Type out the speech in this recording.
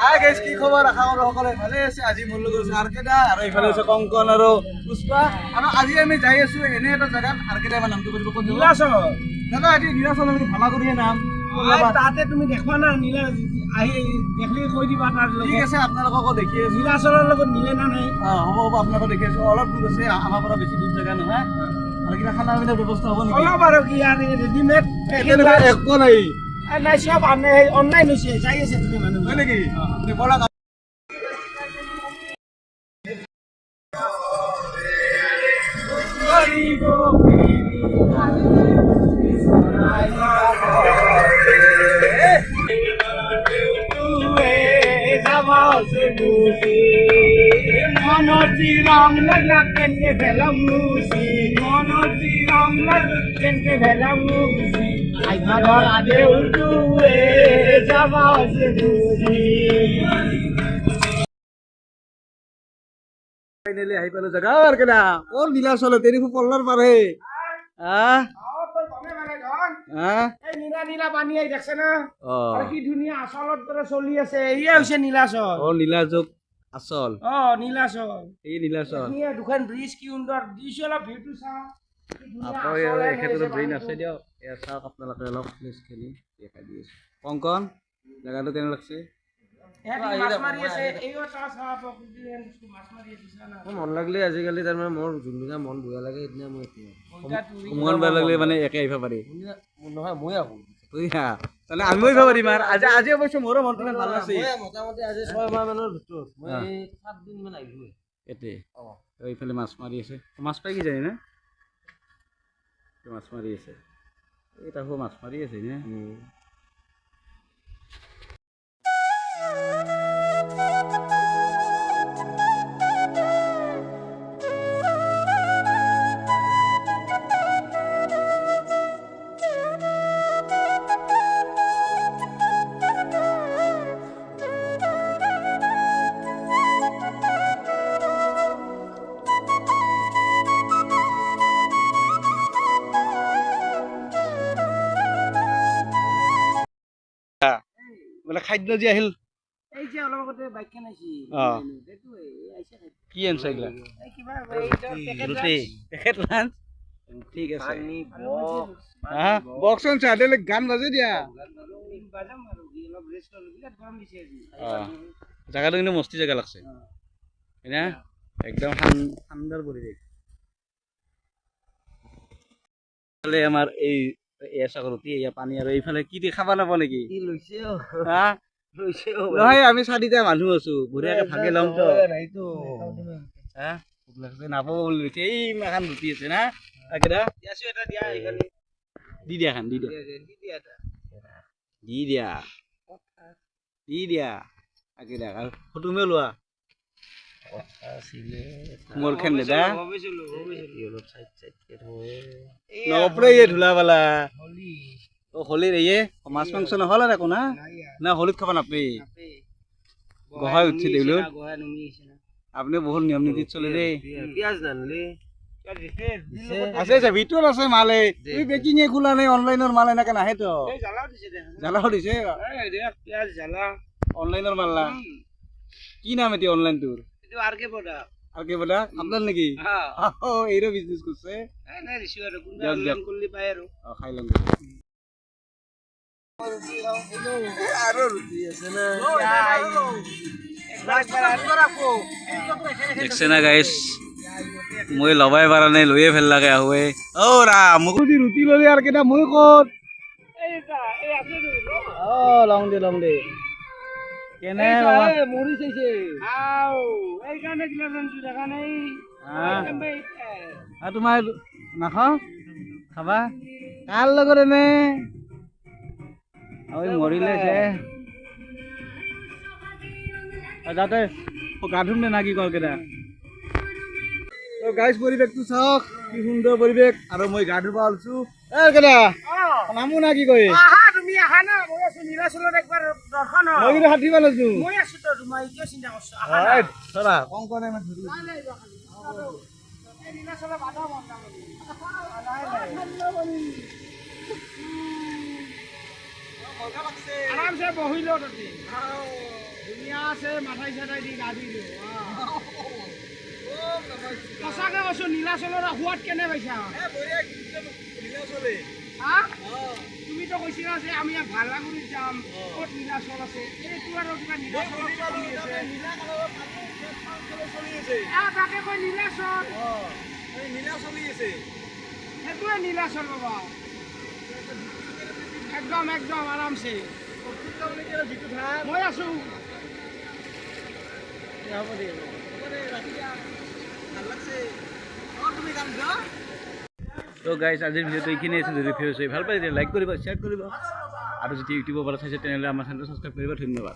Hi guys, কি খবৰ? আশা কৰোঁ সকলোৱে ভালে আছে। আজি মোৰ লগত আছে আৰ্কেডা আৰু এইফালে আছে কংকন আৰু পুষ্পা। আৰু আজি আমি যাই আছো এনে এটা জেগাত। আৰ্কেডা আমাৰ নামটো কৰিব ক'ত নীলাচল দাদা, আজি নীলাচল ভালা কৰিয়ে নাম তাতে তুমি দেখবা না নীলা আহি দেখলি কৈ দিবা তাৰ ঠিক আছে। আপোনালোককো দেখি আছো। নীলাচলৰ লগত মিলে না নাই হ'ব আপোনালোকক দেখি আছো। অলপ দূৰ আছে, আমাৰ পৰা বেছি দূৰ জেগা নহয়। আৰু কিবা খানা পিনাৰ ব্যৱস্থা হ'ব নেকি? অলপ আৰু কি আৰু ৰেডিমেড একো নাই নাই চব অনলাইন হৈছে যাই আছে তুমি মানুহ হয় নেকি? ব'লা মনতি রং লাগলা কেনকে ভেলাম মুসি মনতি রং লাগলা কেনকে ভেলাম মুসি আইধার আদে উল্টুয়ে যাবা সে মুসি ফাইনালি আহি পালো জেগা আৰ্কেডা। ক'ত নীলাচল তেৰি খুব পল্লাৰ পাৰে নীলা পানী আহি দেখছে না আৰু কি ধুনীয়া আচলত দৰে চলি আছে। এয়ে হৈছে নীলাচল। নীলাচল আচল নীলাচল এই নীলাচল দুখন ব্ৰিজ কি সুন্দৰ দিছো। অলপ ভিউটো চাওঁ। আকৌ এখেতৰ ব্ৰেইন আছে দিয়ক। এয়া চাওক আপোনালোকে অলপ প্লেচখিনি দেখাই দি আছো। কংকন জেগাটো কেনে লাগছে? মন লাগিলে আজিকালি তাৰমানে মোৰ যোনদিনা মন বেয়া লাগে সেইদিনা মই মন বেয়া লাগিলে মানে একে আহিব পাৰি নহয় মই আহোঁ তাহলে আমিও আহিব পাৰিম। আজি আজি অৱশ্যে মোৰো মনটো ইমান ভাল আছে। মোটামুটি আজি 6 মাহ মানৰ ভিতৰত মই 7 দিন মান আহিলো এতে এইফালে মাছ মাৰি আছে। মাছ পাই কি যায় না? মাছ মাৰি আছে। এই তাকো মাছ মাৰি আছে নে? বোলে খাদ্য যে আহিল এই যে অলপ আগতে বাইকখন আহিছি কি আনছে এইগিলা? কিবা পেকেট লাঞ্চ ঠিক আছে। বক্স আনছা তেলে গান বাজে দিয়া। জায়গাটো কিন্তু মস্তি জায়গা লাগছে হয় না? একদম ঠান্ডার পরিবেশ। আমার এই চাকরতি পানী আৰু এইফালে কি দি খাবা নাপাওঁ নেকি? নহয় আমি 4টা মানুহ আছো। বঢ়িয়াকে ভাগে ল'ম তো। ভোক লাগছে নাপাব বুলি কৈছে। এই মাখান ৰুটি আছে না আকেদা দি দিয়া খান দি দিয়া দি দিয়া দি দিয়া আকেদা ফটোমে লোৱা মোৰ খেন দাদা নপৰে ধুলা বালা হলিৰ এই মাছ মাংস নহ'ল আৰু একো না না হলিত খাব নাপে গহাই উঠছে দেউলো। আপনি বহুত নিয়ম নীতি চলে দেই। পিয়াজ নানলি আছে আছে ভিতৰত আছে মালে। তুমি পেকিং এ খোলা নাই অনলাইনৰ মাল এনেকে নাহে তো। জ্বালাও দিছে পিয়াজ জ্বালা অনলাইনৰ মাল না। কি নাম এতিয়া অনলাইন তোৰ? আর কে বড়া আপনার নাকি এইরো বিজনেস করছে করলি পাই আর খাইলাম দেখছে না গাইস মই লবাই পারা নাই লইয়ে ফেল লাগে আহুয়ে ও রা মুকুদি রুটি ললি আর কেটা মই কত লং দে কেনে মরি চাইছে আও এই কারণে দিলা জানছু দেখা নাই তোমার নাখাও খাবা কার লগরে নে ওই মরিলে যে যাতে গা ধুম নে নাকি কল কেটা তো গাইস পরিবেশটো চাওক কি সুন্দর পরিবেশ আর মই গা ধুবা আলছু কেটা নামু না কি কই তুমি আহা না মই আছো নীলাচলত একবার দর্শন মই কিন্তু হাতি পালাছু মই আছো তো তুমি কিয় চিন্তা করছো আহা চলা কংকনে মে ধরি এই নীলাচলত বাধা মন না আরাম সে বহিলো তাতে দুনিয়া আছে মাথাই চাথাই দি গা ধুই সঁচাকে কৈছো নীলাচলৰ সোৱাদ কেনে পাইছা হা তুমিতো কৈছিলা যে আমি ভালাগুৰিত যাম ক'ত নীলাচল আছে এইটো আৰু কিবা নীলাচলত চলি আছে তাকে কয় নীলাচল সেইটোৱে নীলাচল বাবা একদম একদম আৰামছে মই আছো তো গাইজ আজিৰ ভিডিঅ'টো এইখিনি আছে যদি ভিডিঅ' চাই ভাল পাইছে লাইক কৰিব শ্বেয়াৰ কৰিব আৰু যদি ইউটিউবৰ পৰা চাইছে তেনেহ'লে আমাৰ চেনেলটো ছাবস্ক্ৰাইব কৰিব ধন্যবাদ